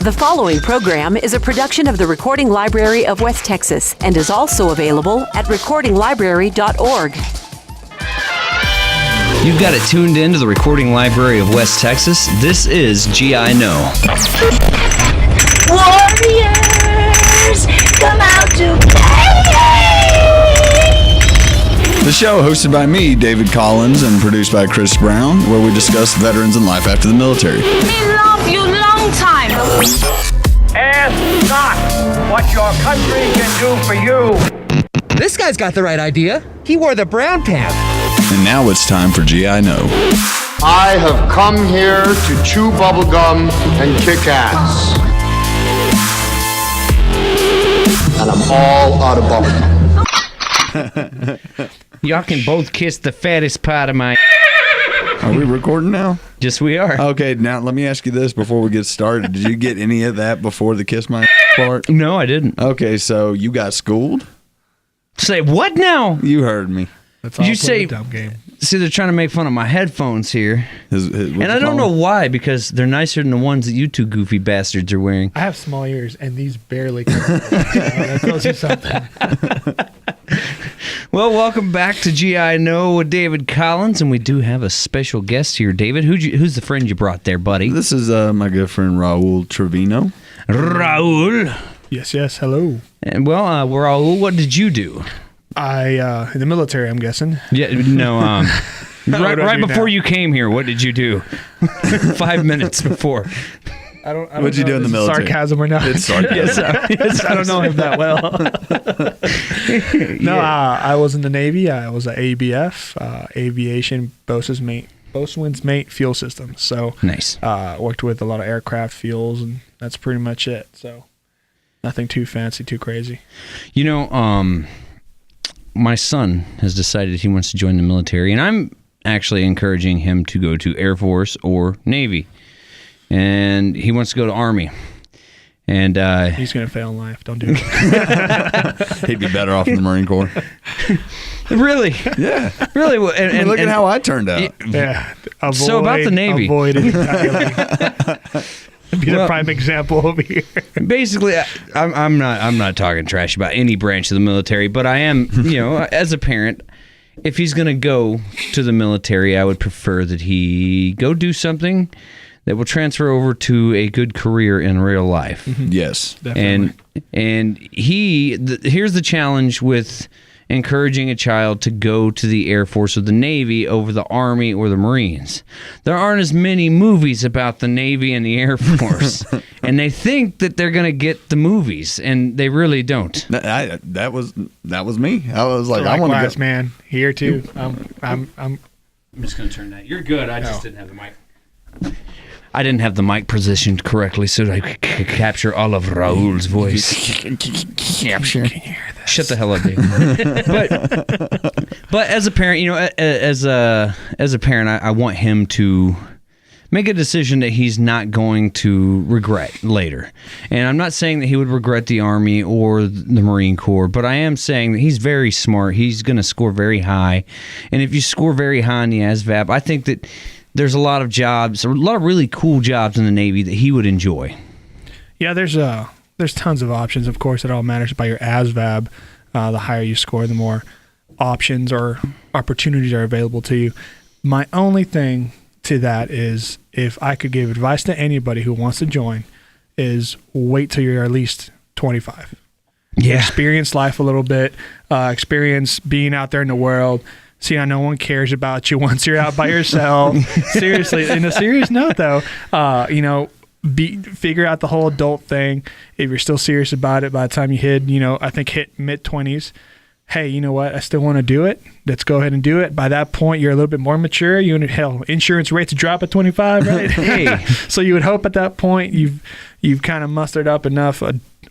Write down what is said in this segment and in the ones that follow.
The following program is a production of the Recording Library of West Texas and is also available at recordinglibrary.org. You've got it tuned in to the Recording Library of West Texas. This is GI Know. Warriors, come out to play! The show, hosted by me, David Collins, and produced by Chris Brown, where we discuss veterans and life after the military. We love you long time. Ask not what your country can do for you. This guy's got the right idea. He wore the brown pants. And now it's time for GI Know. I have come here to chew bubblegum and kick ass. And I'm all out of bubblegum. Y'all can both kiss the fattest part of my... Are we recording now? Yes, we are. Okay, now let me ask you this before we get started. Did you get any of that before the kiss my part? No, I didn't. Okay, so you got schooled? Say what now? You heard me. That's Did you say... dumb game. See, they're trying to make fun of my headphones here. And I don't know why, because they're nicer than the ones that you two goofy bastards are wearing. I have small ears, and these barely cover. That tells you something. Well, welcome back to GI Know with David Collins, and we do have a special guest here. David, who's the friend you brought there, buddy? This is my good friend Raul Trevino. Raul. Yes, hello. And well, Raul, what did you do? I, in the military, I'm guessing. Yeah, no, right before now? you came here, what did you do? 5 minutes before. I don't What'd you know do in the if this is military? sarcasm or not. It's sarcasm. Yes, I don't know him that well. No, I was in the Navy. I was an ABF, Aviation Boatswain's Mate Fuel Systems. So Nice. Worked with a lot of aircraft fuels, and that's pretty much it. So nothing too fancy, too crazy. You know, my son has decided he wants to join the military, and I'm actually encouraging him to go to Air Force or Navy. And he wants to go to Army. And He's going to fail in life. Don't do it. He'd be better off in the Marine Corps. Really? Yeah. Really? And look at how I turned out. Yeah. So about the Navy. Avoid it entirely. Be the prime example over here. Basically, I'm not talking trash about any branch of the military, but I am, as a parent, if he's going to go to the military, I would prefer that he go do something that will transfer over to a good career in real life. Yes. Definitely. And here's the challenge with encouraging a child to go to the Air Force or the Navy over the Army or the Marines. There aren't as many movies about the Navy and the Air Force, and they think that they're going to get the movies, and they really don't. That was me. I was like, I want to go. Man, here too. I'm just going to turn that. You're good. I just didn't have the mic. I didn't have the mic positioned correctly so that I could capture all of Raul's voice. Capture. Shut the hell up, Dave. But as a parent, as a parent, I want him to make a decision that he's not going to regret later. And I'm not saying that he would regret the Army or the Marine Corps, but I am saying that he's very smart. He's going to score very high. And if you score very high in the ASVAB, I think that there's a lot of jobs, a lot of really cool jobs in the Navy that he would enjoy. Yeah, there's tons of options. Of course, it all matters by your ASVAB. The higher you score, the more options or opportunities are available to you. My only thing to that is, if I could give advice to anybody who wants to join, is wait till you're at least 25. Yeah. Experience life a little bit. Experience being out there in the world. See how no one cares about you once you're out by yourself. Seriously, in a serious note, though, figure out the whole adult thing. If you're still serious about it, by the time you hit mid-20s, hey, you know what? I still want to do it. Let's go ahead and do it. By that point, you're a little bit more mature. Insurance rates drop at 25, right? Hey, so you would hope at that point you've kind of mustered up enough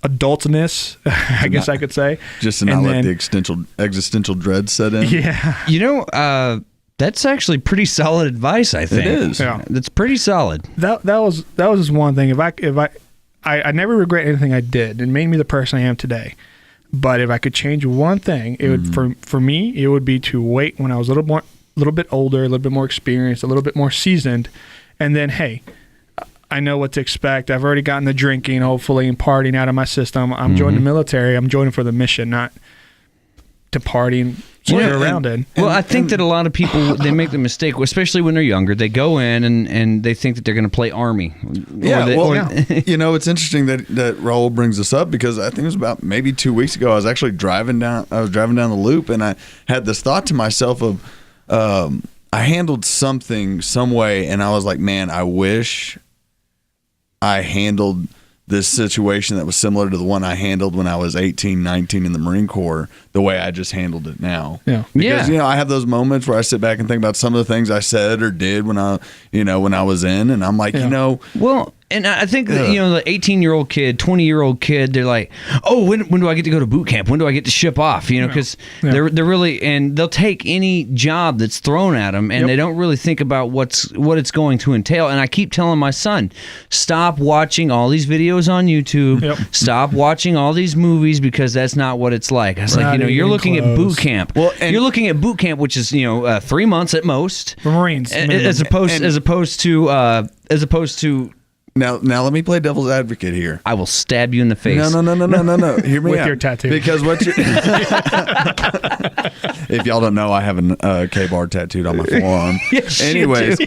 adultness, I guess I could say. Just to not let the existential dread set in. Yeah. That's actually pretty solid advice, I think. It is. Yeah. That's pretty solid. That was just one thing. I never regret anything I did. It made me the person I am today. But if I could change one thing, it would for me, it would be to wait when I was a little bit older, a little bit more experienced, a little bit more seasoned, and then, hey, I know what to expect. I've already gotten the drinking, hopefully, and partying out of my system. I'm joining the military. I'm joining for the mission, not to party and screw around it. Well, I think that a lot of people, they make the mistake, especially when they're younger. They go in and they think that they're going to play Army. You know, it's interesting that Raul brings this up because I think it was about maybe 2 weeks ago. I was actually driving down the loop, and I had this thought to myself of I handled something some way, and I was like, man, I wish I handled this situation that was similar to the one I handled when I was 18, 19 in the Marine Corps, the way I just handled it now. Yeah. Because, you know, I have those moments where I sit back and think about some of the things I said or did when I was in, and I'm like, Well, and I think that, you know, the 18-year-old kid, 20-year-old kid, they're like, oh, when do I get to go to boot camp? When do I get to ship off? You know, because they're really, and they'll take any job that's thrown at them, and they don't really think about what it's going to entail. And I keep telling my son, stop watching all these videos on YouTube. Stop watching all these movies because that's not what it's like. I was like, you know, you're looking at boot camp. Well, you're looking at boot camp, which is 3 months at most for Marines, as opposed to. Now let me play devil's advocate here. I will stab you in the face. No. Hear me with out. your tattoo. Because what you if y'all don't know, I have a K-bar tattooed on my forearm. Yes, anyways,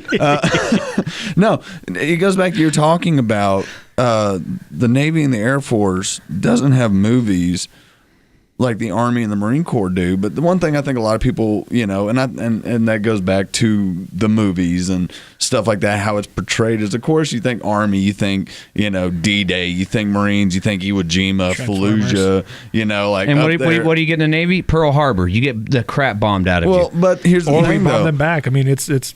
no, it goes back to you're talking about the Navy and the Air Force doesn't have movies like the Army and the Marine Corps do. But the one thing I think a lot of people, you know, and that goes back to the movies and stuff like that, how it's portrayed is, of course, you think Army, you think, you know, D-Day, you think Marines, you think Iwo Jima, Fallujah, you know, like. And what do you get in the Navy? Pearl Harbor. You get the crap bombed out of you. Well, but here's the thing, though. Or bomb them back. I mean, it's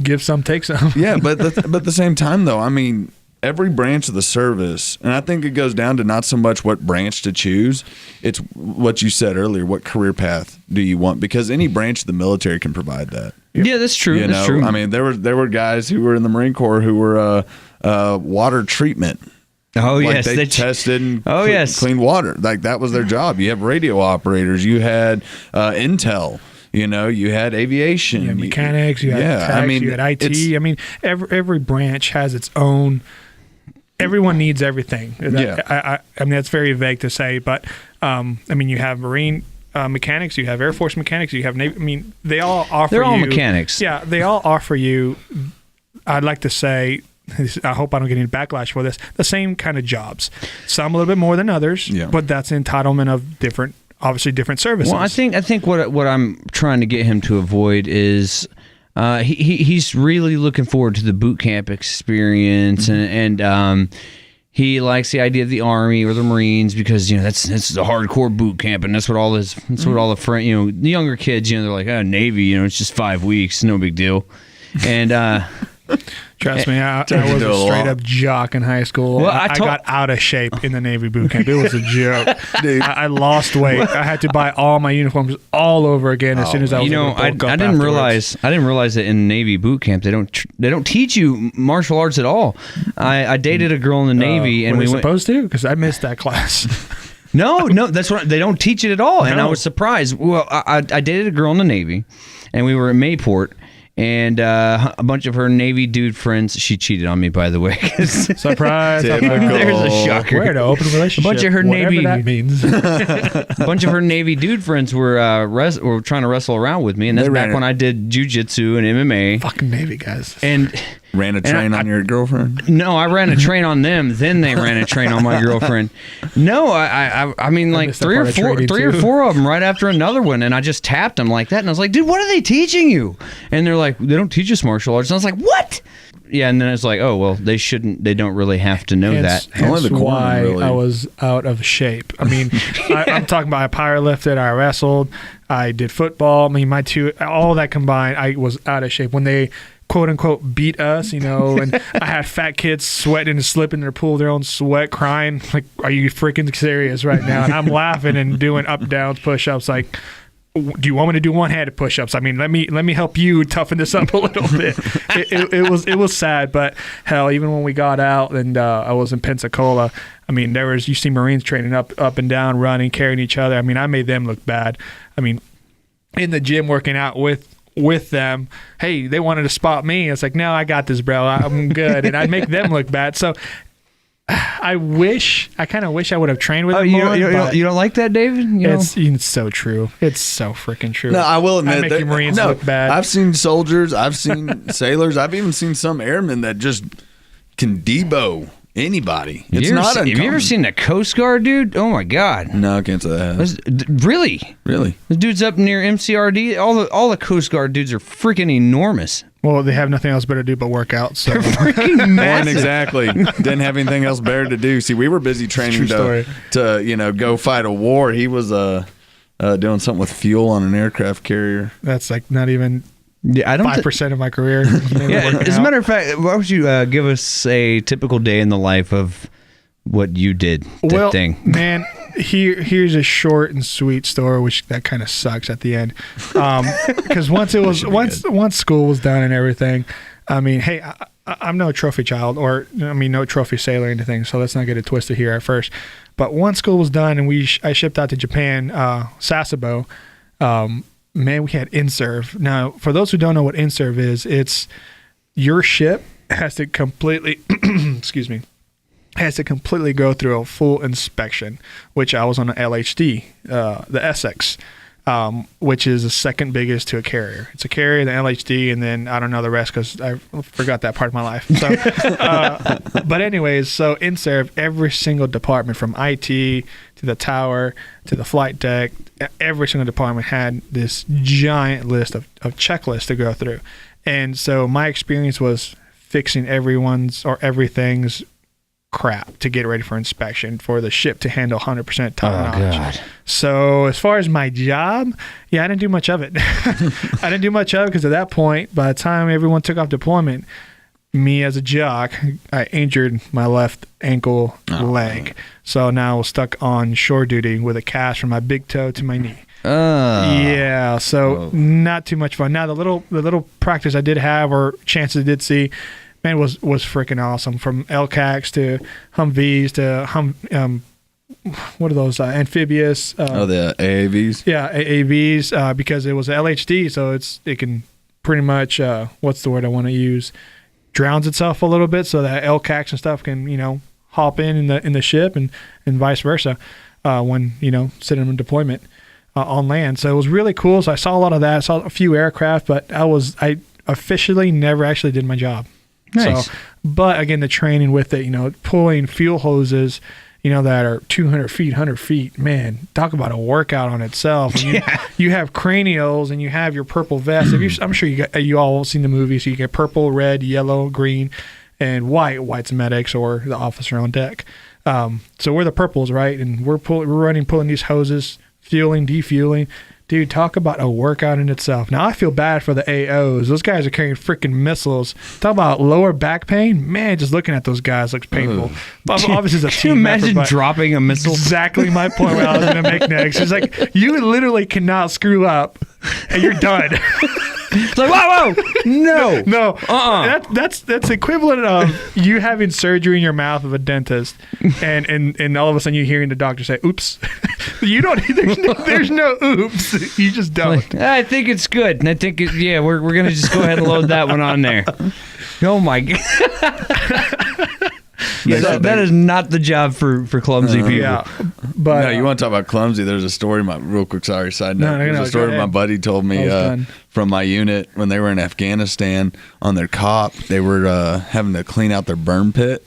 give some, take some. Yeah, but at the same time, though, I mean, every branch of the service, and I think it goes down to not so much what branch to choose, it's what you said earlier, what career path do you want? Because any branch of the military can provide that. Yeah, that's true. That's true. I mean, there were guys who were in the Marine Corps who were water treatment. Oh, like yes. They tested and yes. cleaned water. Like, that was their job. You have radio operators. You had intel. You know, you had aviation. You had mechanics. You had techs, you had IT. I mean, every branch has its own. Everyone needs everything. I mean, that's very vague to say, but I mean, you have Marine mechanics, you have Air Force mechanics, you have Navy. I mean, they all offer. They're all mechanics. Yeah, they all offer you. I'd like to say, I hope I don't get any backlash for this. The same kind of jobs. Some a little bit more than others, but that's entitlement of different services. Well, I think what I'm trying to get him to avoid is. He's really looking forward to the boot camp experience, and he likes the idea of the Army or the Marines because that's the hardcore boot camp, and that's what all the friends, the younger kids, they're like, oh, Navy, it's just 5 weeks, no big deal, and. Trust me, I was a straight-up jock in high school. Well, I got out of shape in the Navy boot camp. It was a joke. Dude. I lost weight. I had to buy all my uniforms all over again as soon as I was able to bulk up I didn't realize that in Navy boot camp they don't teach you martial arts at all. I dated a girl in the Navy, and were we they went supposed to, because I missed that class. No, that's what they don't teach it at all, and I was surprised. Well, I dated a girl in the Navy, and we were at Mayport. And a bunch of her Navy dude friends, she cheated on me, by the way. Surprise! There's a shocker. We're in an open relationship. A bunch of her Whatever Navy that means. A bunch of her Navy dude friends were trying to wrestle around with me, and that's back when I did jiu-jitsu and MMA. Fucking Navy guys. And ran a train on your girlfriend? No, I ran a train on them. Then they ran a train on my girlfriend. No, I mean like three or four of them right after another one, and I just tapped them like that, and I was like, dude, what are they teaching you? And they're like, they don't teach us martial arts. And I was like, what? Yeah, and then it's like, oh well, they don't really have to know that. That's why I was out of shape. I mean, I'm talking about I powerlifted, I wrestled, I did football. I mean, all that combined, I was out of shape when they quote unquote beat us, and I had fat kids sweating and slipping in their pool of their own sweat, crying like, are you freaking serious right now? And I'm laughing and doing up downs, push-ups, like, do you want me to do one-handed push-ups? I mean, let me help you toughen this up a little bit. It was sad, but hell, even when we got out and I was in Pensacola, I mean, you see Marines training up and down, running, carrying each other. I mean, I made them look bad. I mean, in the gym working out with with them. Hey, they wanted to spot me. It's like, no, I got this, bro. I'm good. And I'd make them look bad. So I kind of wish I would have trained with them more. You don't like that, David? It's so true. It's so freaking true. No, I will admit I make your Marines look bad. I've seen soldiers, I've seen sailors, I've even seen some airmen that just can debo anybody. It's not uncommon. Have you ever seen a Coast Guard dude? Oh my God! No, I can't say that. Really? The dude's up near MCRD. All the Coast Guard dudes are freaking enormous. Well, they have nothing else better to do but work out. So freaking massive. Exactly. Didn't have anything else better to do. See, we were busy training to go fight a war. He was doing something with fuel on an aircraft carrier. That's like not even. Yeah, I don't 5% of my career. As a matter of fact, why would you give us a typical day in the life of what you did? Man, here's a short and sweet story, which that kind of sucks at the end, because once school was done and everything, I mean, hey, I'm no trophy child, no trophy sailor or anything. So let's not get it twisted here at first. But once school was done and I shipped out to Japan, Sasebo. Man, we had in-serve. Now, for those who don't know what in-serve is, it's your ship has to completely, go through a full inspection, which I was on an LHD, the Essex, which is the second biggest to a carrier. It's a carrier, the LHD, and then I don't know the rest because I forgot that part of my life. So, but anyways, so in-serve, every single department from IT to the tower to the flight deck, every single department had this giant list of checklists to go through. And so my experience was fixing everything's crap to get ready for inspection for the ship to handle 100% top notch. God. So as far as my job, I didn't do much of it. I didn't do much of it because at that point, by the time everyone took off deployment, me as a jock, I injured my left ankle leg. So now I was stuck on shore duty with a cast from my big toe to my knee. So not too much fun. Now the little practice I did have or chances I did see, man, was freaking awesome. From LCACs to Humvees to what are those amphibious? The AAVs. Yeah, AAVs because it was LHD, so it can pretty much what's the word I want to use? Drowns itself a little bit, so that LCACs and stuff can hop in the ship and vice versa when sitting in deployment on land. So it was really cool. So I saw a lot of that. I saw a few aircraft, but I officially never actually did my job. Nice. So, but again, the training with it, pulling fuel hoses, that are 200 feet, 100 feet, man, talk about a workout on itself. You have cranials and you have your purple vest. I'm sure you all seen the movie, so you get purple, red, yellow, green, and white. White's medics or the officer on deck. So we're the purples, right? And we're pulling these hoses, fueling, defueling. Dude, talk about a workout in itself. Now, I feel bad for the AOs. Those guys are carrying freaking missiles. Talk about lower back pain. Man, just looking at those guys looks painful. But obviously, it's a team effort. Can you imagine dropping a missile? Exactly my point what I was going to make next. It's like, you literally cannot screw up, and you're done. It's like, whoa, no. That's equivalent of you having surgery in your mouth of a dentist, and all of a sudden you hearing the doctor say, "Oops." You don't. There's no oops. You just don't. I think it's good. I think we're gonna just go ahead and load that one on there. Oh my god. That is not the job for clumsy people. Yeah, but no, you want to talk about clumsy? There's a story. Real quick, sorry, side note. There's a story my buddy told me from my unit when they were in Afghanistan on their COP. They were having to clean out their burn pit,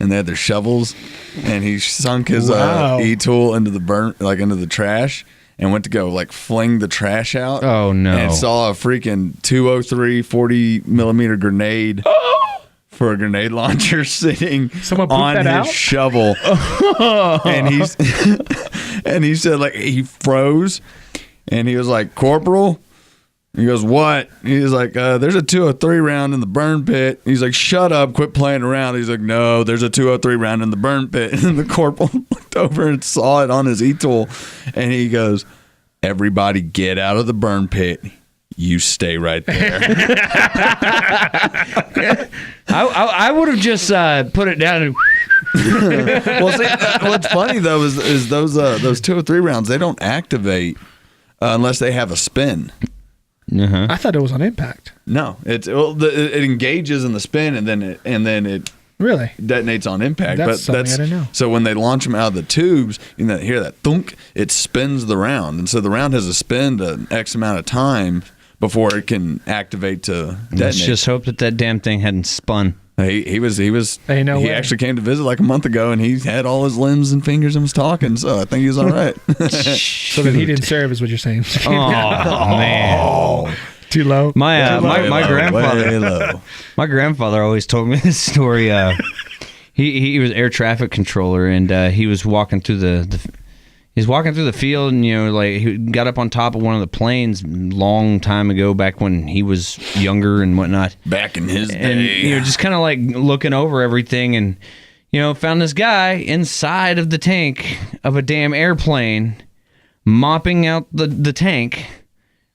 and they had their shovels, and he sunk his e-tool into the trash. And went to go fling the trash out. Oh no! And saw a freaking 203 40mm grenade. For a grenade launcher sitting on his shovel. And he said he froze and he was like, "Corporal?" He goes, "What?" He's like, "There's a 203 round in the burn pit." He's like, "Shut up, quit playing around." He's like, "No, there's a 203 round in the burn pit." And the corporal looked over and saw it on his e-tool and he goes, "Everybody get out of the burn pit. You stay right there." I would have just put it down and. Well, see, what's funny though is those 203 rounds, they don't activate unless they have a spin. I thought it was on impact. No, it engages in the spin and then it Really? detonates on impact. That's but something that's I didn't know. So when they launch them out of the tubes, you know, hear that thunk, it spins the round, and so the round has to spin an X amount of time before it can activate to detonate. Let's just hope that damn thing hadn't spun. He Ain't no he way. actually came to visit like a month ago, and he had all his limbs and fingers and was talking. So I think he was all right. So then he didn't serve, is what you're saying. Oh man. Too low. My Way grandfather. low. My grandfather always told me this story. He was air traffic controller, and he was walking through he's walking through the field, and like he got up on top of one of the planes long time ago, back when he was younger and whatnot. Back in his And day, just kind of like looking over everything, and found this guy inside of the tank of a damn airplane, mopping out the tank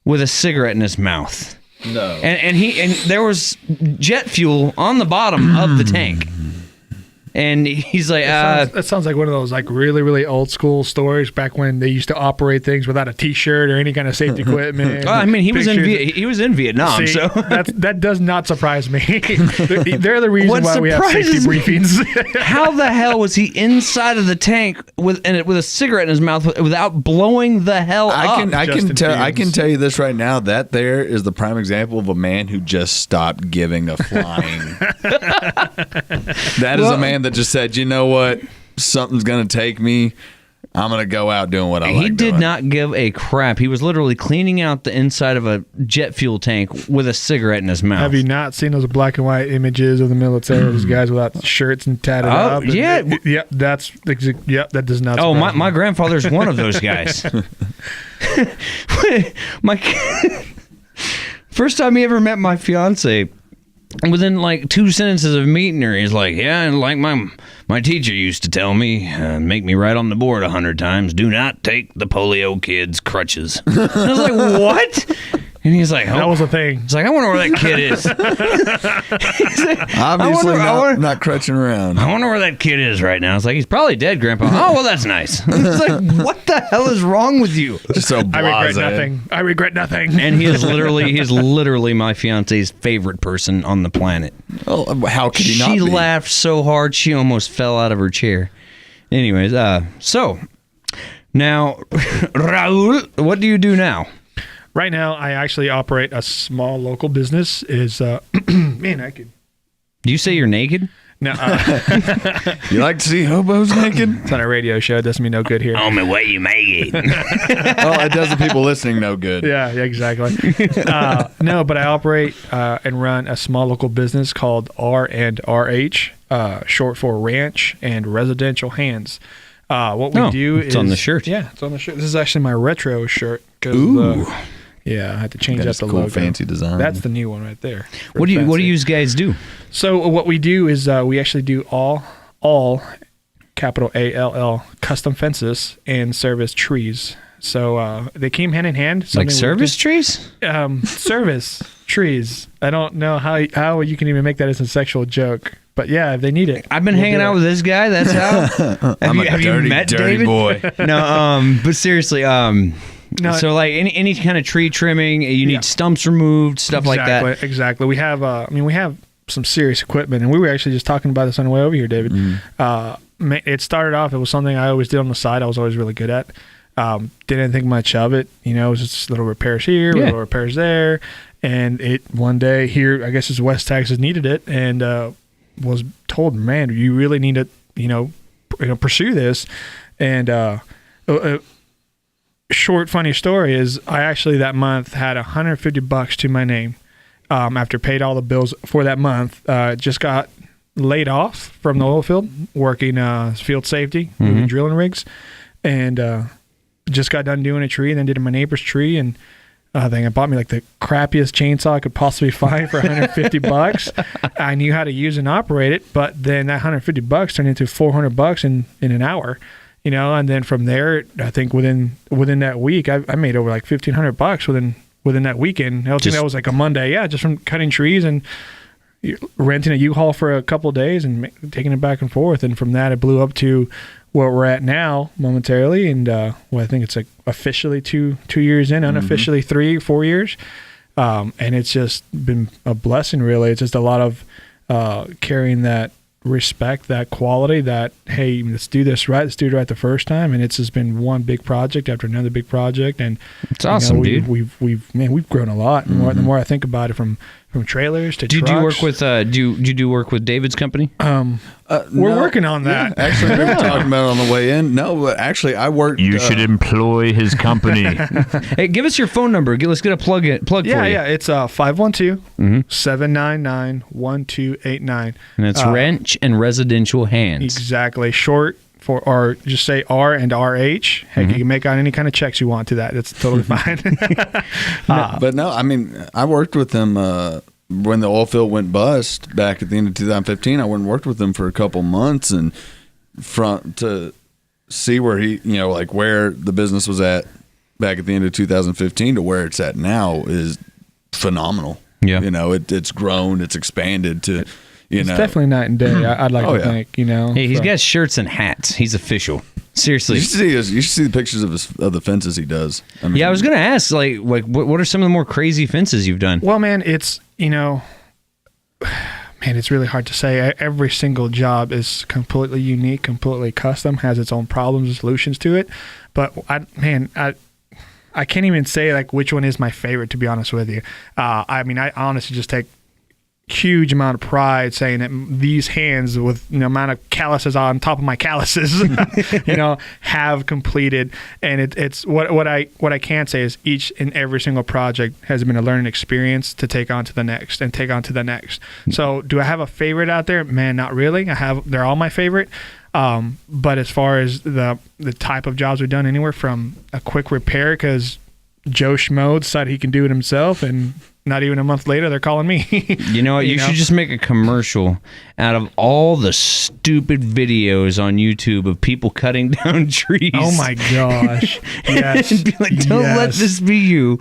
with a cigarette in his mouth. No. And there was jet fuel on the bottom of the tank. And he's like, That sounds like one of those like really, really old school stories back when they used to operate things without a T-shirt or any kind of safety equipment. I mean, he was in Vietnam, See, so that does not surprise me. They're the reason What why we have safety surprises me- briefings. how the hell was he inside of the tank with a cigarette in his mouth without blowing the hell up? I Justin can Fields. tell you this right now. That there is the prime example of a man who just stopped giving a flying. That is a man that just said, you know what, something's gonna take me. I'm gonna go out doing what I like. He did doing. not give a crap. He was literally cleaning out the inside of a jet fuel tank with a cigarette in his mouth. Have you not seen those black and white images of the military? Those guys without shirts and tatted up. And yeah. That does not. Oh, surprise my me. grandfather's one of those guys. First time he ever met my fiance, within like 2 sentences of meeting her, he's like, yeah, and like my teacher used to tell me, make me write on the board 100 times, do not take the polio kid's crutches. And I was like, what? And he's like, That was a thing. He's like, I wonder where that kid is. He's like, Obviously, I wonder- not crutching around. I wonder where that kid is right now. It's like, he's probably dead, Grandpa. Oh, well, that's nice. It's like, what the hell is wrong with you? Just so I regret blasé. nothing. I regret nothing. And he's literally my fiance's favorite person on the planet. Well, how could he not She be? laughed so hard she almost fell out of her chair. Anyways, so now, Raul, what do you do now? Right now, I actually operate a small local business. Man, I could. Do you say you're naked? No, You like to see hobos naked? it's on a radio show. It doesn't mean no good here. Oh, man, what you make it? Well, it does the people listening no good. Yeah, exactly. No, but I operate and run a small local business called R&RH, short for Ranch and Residential Hands. What we do is it's on the shirt. Yeah, it's on the shirt. This is actually my retro shirt. Ooh. Yeah, I had to change That up is the cool, logo. fancy design. That's the new one right there. What do Fancy. you guys do? So what we do is we actually do all capital ALL custom fences and service trees. So they came hand in hand. Like Something we service trees? service trees. I don't know how you can even make that as a sexual joke, but yeah, if they need it. I've been we'll hanging do out it. with this guy. That's how. I'm a have dirty, you met dirty David? boy. No, but seriously, No, so like any kind of tree trimming, you need Yeah. stumps removed, stuff like that. Exactly. We have we have some serious equipment, and we were actually just talking about this on the way over here, David. It started off. It was something I always did on the side. I was always really good at. Didn't think much of it. It was just little repairs here, Yeah. little repairs there, and it one day here, I guess it's West Texas, needed it, and was told, man, you really need to pursue this. And short funny story is I actually that month had $150 to my name after paid all the bills for that month. Just got laid off from the oil field working field safety, moving drilling rigs, and just got done doing a tree, and then did my neighbor's tree, and I think I bought me like the crappiest chainsaw I could possibly find for $150. I knew how to use and operate it, but then that $150 turned into $400 in an hour. And then from there, I think within that week, I made over like $1,500 within that weekend. I think that was like a Monday, just from cutting trees and renting a U-Haul for a couple of days and taking it back and forth. And from that, it blew up to where we're at now momentarily. And I think it's like officially two years in, unofficially 3-4 years. And it's just been a blessing, really. It's just a lot of carrying that respect, that quality, that, hey, let's do this right, let's do it right the first time. And it's just been one big project after another big project. And it's awesome, dude. We've grown a lot. And the more I think about it, from trailers to trucks. Do you work with do you do work with David's company? We're working on that. Yeah, actually, we were talking about it on the way in. No, but actually, I worked. You should employ his company. Hey, give us your phone number. Let's get a plug for you. Yeah, it's 512-799-1289. And it's Wrench and Residential Hands. Exactly. Short for, or just say R and RH. Heck, you can make out any kind of checks you want to that. That's totally fine. But no, I mean, I worked with them when the oil field went bust back at the end of 2015. I went and worked with them for a couple months and to see where where the business was at back at the end of 2015 to where it's at now is phenomenal. Yeah. It's grown, it's expanded to, it's definitely night and day. I'd like to think, Hey, he's got shirts and hats. He's official. Seriously. You should see the pictures of the fences he does. I mean, I was going to ask, what are some of the more crazy fences you've done? Well, man, it's, it's really hard to say. Every single job is completely unique, completely custom, has its own problems and solutions to it. But I can't even say which one is my favorite, to be honest with you. I honestly just take huge amount of pride saying that these hands with amount of calluses on top of my calluses have completed, and it's what I can say is each and every single project has been a learning experience to take on to the next and take on to the next. So do I have a favorite out there? Man, not really. They're all my favorite. But as far as the type of jobs we've done, anywhere from a quick repair because Joe Schmo decided he can do it himself, and not even a month later, they're calling me. You know what? You should just make a commercial out of all the stupid videos on YouTube of people cutting down trees. Oh, my gosh. Yes. And be like, don't let this be you.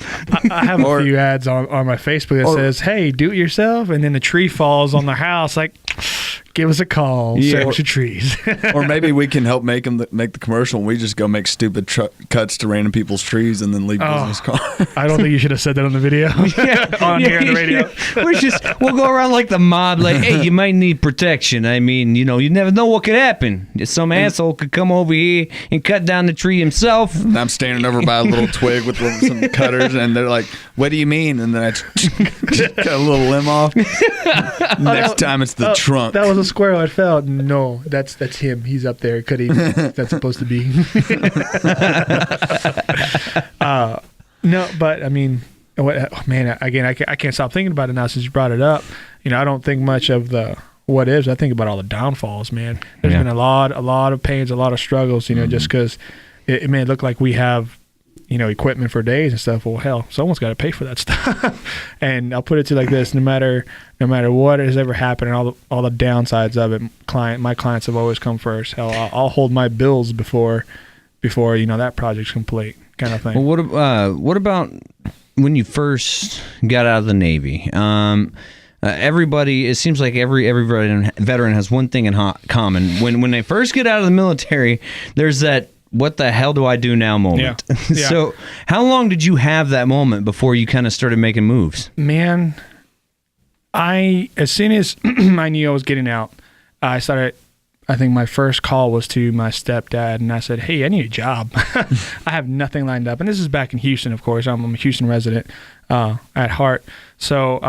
I have a few ads on my Facebook that says, hey, do it yourself. And then the tree falls on their house. Give us a call. Save us your trees. Or maybe we can help make the commercial and we just go make stupid cuts to random people's trees and then leave business cards. I don't think you should have said that on the video. On here on the radio. We'll go around like the mob, hey, you might need protection. I mean, you never know what could happen. Some asshole could come over here and cut down the tree himself. And I'm standing over by a little twig with some cutters, and they're like, what do you mean? And then I just cut a little limb off. Next time it's the trunk. That was a squirrel. I fell. No, that's him. He's up there cutting. That's supposed to be. No, but I mean, man, again, I can't stop thinking about it now since you brought it up. I don't think much of the what ifs. I think about all the downfalls, man. There's been a lot of pains, a lot of struggles, just because it may look like we have, equipment for days and stuff. Well, hell, someone's got to pay for that stuff. And I'll put it to you like this: no matter what has ever happened, and all the downsides of it, my clients have always come first. Hell, I'll hold my bills before that project's complete, kind of thing. Well, what about when you first got out of the Navy? Everybody, it seems like every veteran has one thing in common. When they first get out of the military, there's that what the hell do I do now moment. Yeah. So how long did you have that moment before you kind of started making moves? Man, as soon as I knew I was getting out, I think my first call was to my stepdad, and I said, hey, I need a job. I have nothing lined up. And this is back in Houston, of course. I'm a Houston resident at heart. So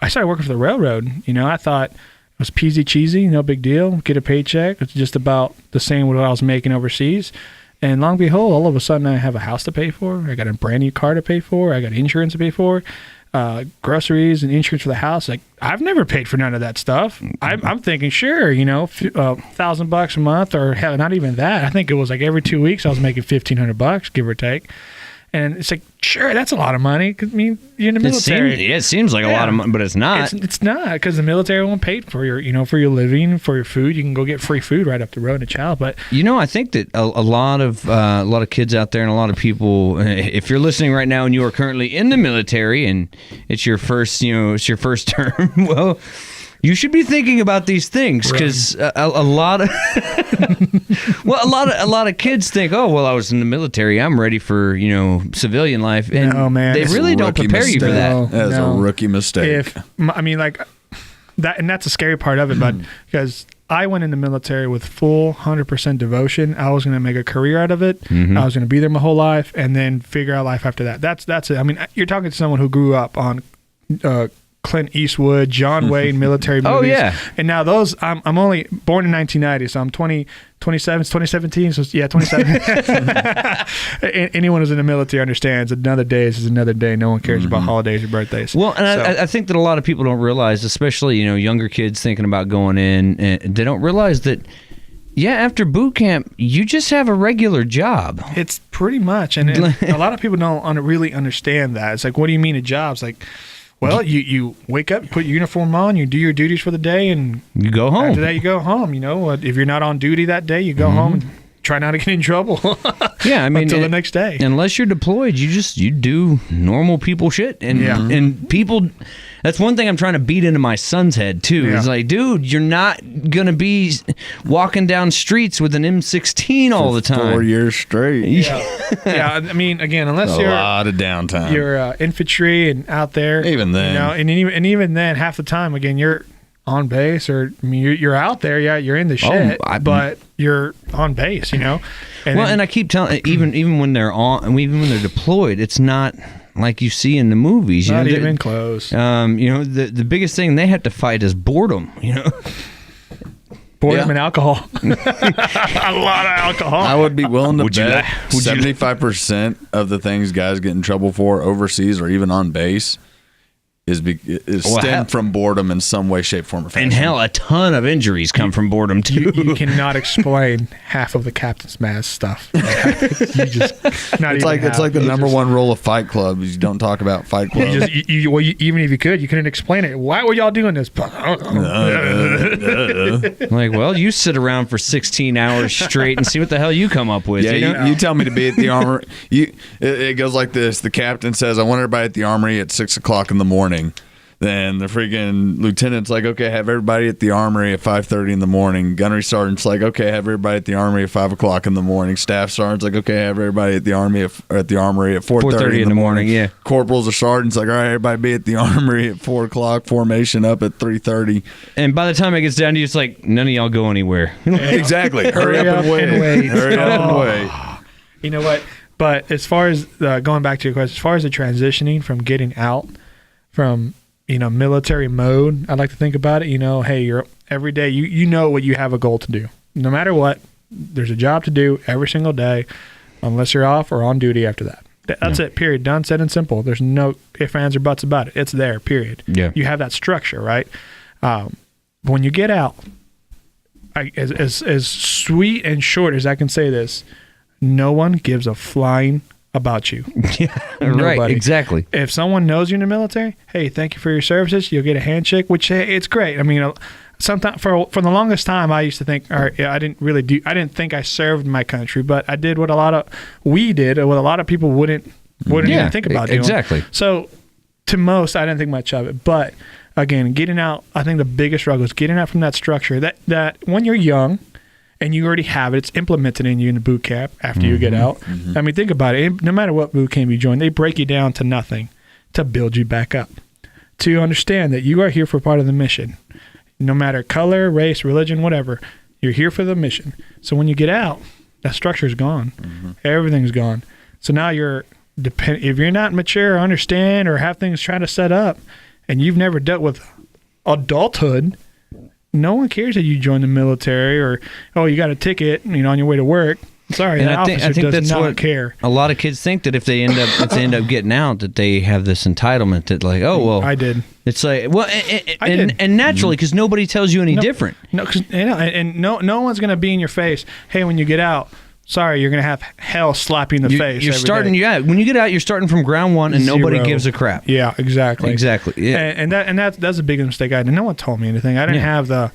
I started working for the railroad. I thought it was peasy cheesy, no big deal. Get a paycheck. It's just about the same what I was making overseas. And long and behold, all of a sudden I have a house to pay for. I got a brand new car to pay for. I got insurance to pay for. Groceries and insurance for the house. I've never paid for none of that stuff. I'm thinking, sure, $1,000 a month, or hell, not even that. I think it was every 2 weeks I was making $1,500, give or take. And it's sure, that's a lot of money. 'Cause, I mean, you're in the military. It seems like a lot of money, but it's not. It's not, because the military won't pay for your, for your living, for your food. You can go get free food right up the road in a child. But I think that a lot of kids out there and a lot of people, if you're listening right now and you are currently in the military and it's your first term, well, You should be thinking about these things because a lot of a lot of kids think, oh well, I was in the military, I'm ready for civilian life, and No, man. they It's really a don't rookie prepare you for mistake. that. That is a rookie mistake. That, and that's the scary part of it, but because I went in the military with full 100% devotion. I was going to make a career out of it. Mm-hmm. I was going to be there my whole life and then figure out life after that. That's it. I mean, you're talking to someone who grew up on Clint Eastwood, John Wayne military movies. Oh, yeah. And now those, I'm only born in 1990, so I'm 2017, so yeah, 27. Anyone who's in the military understands another day is another day. No one cares about holidays or birthdays. Well, and I think that a lot of people don't realize, especially younger kids thinking about going in, and they don't realize that. Yeah, after boot camp, you just have a regular job. It's pretty much, and a lot of people don't really understand that. It's like, what do you mean a job? It's like, well, you wake up, you put your uniform on, you do your duties for the day, and you go home. After that, you go home. If you're not on duty that day, you go home and try not to get in trouble. Yeah, I mean, until the next day. Unless you're deployed, you do normal people shit, and people. That's one thing I'm trying to beat into my son's head too. Yeah. It's like, dude, you're not gonna be walking down streets with an M16 all the time. 4 years straight. Yeah, I mean, again, unless you're a lot of downtime. You're infantry and out there. Even then, and even then, half the time, again, you're on base, or I mean, you're out there. Yeah, you're in the shit, but you're on base. And and I keep telling, even when they're even when they're deployed, it's not like you see in the movies. Not even close. The biggest thing they have to fight is boredom. Boredom and alcohol. A lot of alcohol. I would be willing to bet 75% of the things guys get in trouble for overseas or even on base is stemmed from boredom in some way, shape, form, or fashion. And hell, a ton of injuries come from boredom too. You cannot explain half of the Captain's Mass stuff. It's like the number one rule of Fight Club is you don't talk about Fight Club. Even if you could, you couldn't explain it. Why were y'all doing this? Like, well, you sit around for 16 hours straight and see what the hell you come up with. Yeah, you tell me to be at the armory. It goes like this. The captain says, I want everybody at the armory at 6 o'clock in the morning. Then the freaking lieutenant's like, okay, have everybody at the armory at 5:30 in the morning. Gunnery sergeant's like, okay, have everybody at the armory at 5 o'clock in the morning. Staff sergeant's like, okay, have everybody at the armory at 4:30 in the morning. Yeah. Corporals or sergeants like, all right, everybody be at the armory at 4 o'clock. Formation up at 3:30. And by the time it gets down to you, it's like none of y'all go anywhere. Exactly. Hurry up and wait. Hurry up and wait. You know what? But as far as going back to your question, as far as the transitioning from getting out from military mode, I like to think about it. Hey, you're every day. You know what you have a goal to do. No matter what, there's a job to do every single day, unless you're off or on duty after that. That's it. Period. Done, said, and simple. There's no ifs, ands, or buts about it. It's there. Period. Yeah. You have that structure, right? When you get out, as sweet and short as I can say this, no one gives a flying about you. Yeah, right, exactly. If someone knows you're in the military, hey, thank you for your services. You'll get a handshake, which it's great. I mean, sometimes for the longest time, I used to think, all right, I didn't think I served my country, but I did what a lot of people wouldn't even think about doing. Exactly. So to most, I didn't think much of it, but again, getting out, I think the biggest struggle is getting out from that structure that when you're young, and you already have it, it's implemented in you in the boot camp after you get out. I mean, think about it. No matter what boot camp you join, they break you down to nothing to build you back up, to understand that you are here for part of the mission. No matter color, race, religion, whatever, you're here for the mission. So when you get out, that structure is gone. Everything's gone. So now if you're not mature or understand or have things trying to set up and you've never dealt with adulthood, no one cares that you joined the military or, oh, you got a ticket, on your way to work. Sorry, and the officer does that's not what care. A lot of kids think that if they end up getting out, that they have this entitlement that like, oh well, I did. It's like, well, and naturally, because nobody tells you any different. No, and no one's gonna be in your face. Hey, when you get out, sorry, you're gonna have hell slap you in the face. You're starting. Yeah, when you get out, you're starting from ground one, and nobody gives a crap. Yeah, exactly. Yeah, and that's a big mistake I did. No one told me anything. I didn't have the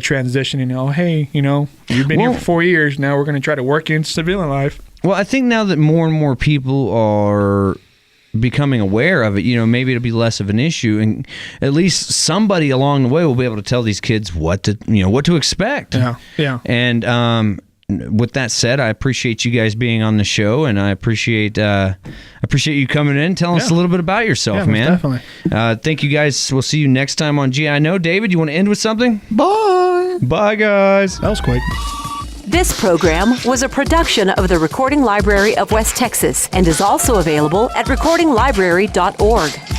transition. Hey, you've been here for 4 years. Now we're gonna try to work into civilian life. Well, I think now that more and more people are becoming aware of it, maybe it'll be less of an issue, and at least somebody along the way will be able to tell these kids what to expect. Yeah. And with that said, I appreciate you guys being on the show, and I appreciate you coming in, telling us a little bit about yourself, man. Definitely. Thank you guys. We'll see you next time on GI Know. David, you want to end with something? Bye. Bye, guys. That was quick. This program was a production of the Recording Library of West Texas and is also available at recordinglibrary.org.